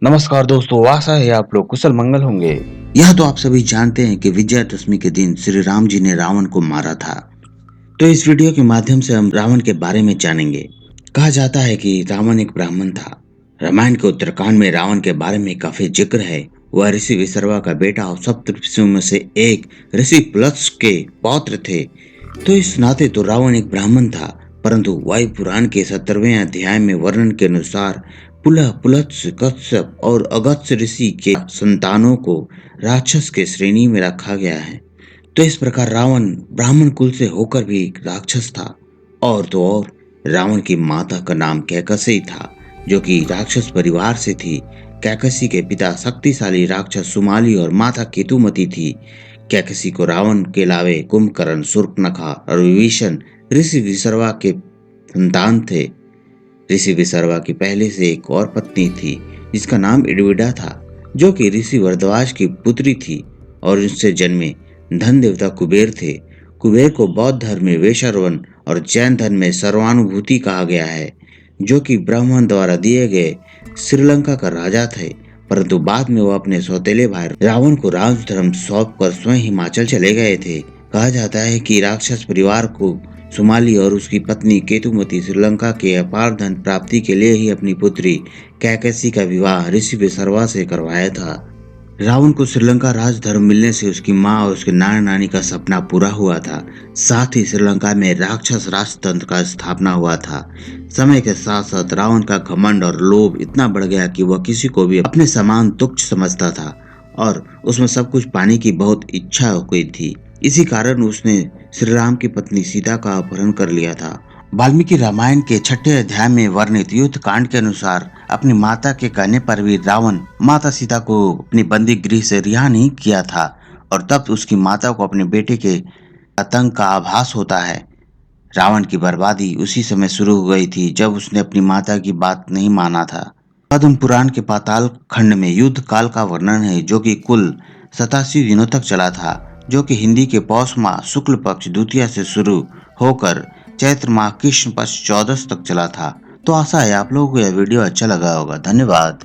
नमस्कार दोस्तों, आशा है आप लोग कुशल मंगल होंगे। यह तो आप सभी जानते हैं कि विजयादशमी के दिन श्री राम जी ने रावण को मारा था। तो इस वीडियो के माध्यम से हम रावण के बारे में जानेंगे। कहा जाता है कि रावण एक ब्राह्मण था। रामायण के उत्तरकांड में रावण के बारे में काफी जिक्र है। वह ऋषि विसर्वा का बेटा और सप्त ऋषियों में से एक ऋषि प्लस के पौत्र थे। तो इस नाते तो रावण एक ब्राह्मण था, परंतु वायु पुराण के 17वें अध्याय में वर्णन के अनुसार पुलह, पुलत्स, कश्यप और अगस्त्य ऋषि के संतानों को राक्षस के श्रेणी में रखा गया है। तो इस प्रकार रावण ब्राह्मण कुल से होकर भी एक राक्षस था। और तो और रावण की माता का नाम कैकसी था, जो कि राक्षस परिवार से थी। कैकसी के पिता शक्तिशाली राक्षस सुमाली और माता केतुमती थी। कैकसी को रावण के अलावे कुंभकर्ण, शूर्पणखा और विभीषण ऋषि विसर्वा के संतान थे। ऋषि विसर्वा की पहले से एक और पत्नी थी, जिसका नाम इडविडा था, जो कि ऋषि भरद्वाज की पुत्री थी और उससे जन्मे धन देवता कुबेर थे। कुबेर को बौद्ध धर्म में वैश्रवण और जैन धर्म में सर्वानुभूति कहा गया है, जो कि ब्राह्मण द्वारा दिए गए श्रीलंका का राजा थे। परंतु बाद में वो अपने सौतेले भाई रावण को राज धर्म सौंप कर स्वयं हिमाचल चले गए थे। कहा जाता है कि राक्षस परिवार को सुमाली और उसकी पत्नी केतुमती श्रीलंका के अपार धन प्राप्ति के लिए ही अपनी पुत्री कैकसी का विवाह ऋषि विसर्वा से करवाया था। रावण को श्रीलंका राजधर्म मिलने से उसकी माँ और उसके नाना नानी का सपना पूरा हुआ था। साथ ही श्रीलंका में राक्षस राजतंत्र का स्थापना हुआ था। समय के साथ साथ रावण का घमंड और लोभ इतना बढ़ गया कि वह किसी को भी अपने समान तुच्छ समझता था और उसमें सब कुछ पाने की बहुत इच्छा हो गई थी। इसी कारण उसने श्री राम की पत्नी सीता का अपहरण कर लिया था। वाल्मीकि रामायण के 6ठे अध्याय में वर्णित युद्ध कांड के अनुसार अपनी माता के कहने पर भी रावण माता सीता को अपनी बंदी गृह से रिहा नहीं किया था और तब उसकी माता को अपने बेटे के आतंक का आभास होता है। रावण की बर्बादी उसी समय शुरू हो गई थी जब उसने अपनी माता की बात नहीं माना था। पद्म पुराण के पाताल खंड में युद्ध काल का वर्णन है, जो कि कुल 87 दिनों तक चला था, जो कि हिंदी के पौष माह शुक्ल पक्ष द्वितीया से शुरू होकर चैत्र माह कृष्ण पक्ष 14 तक चला था। तो आशा है आप लोगों को यह वीडियो अच्छा लगा होगा। धन्यवाद।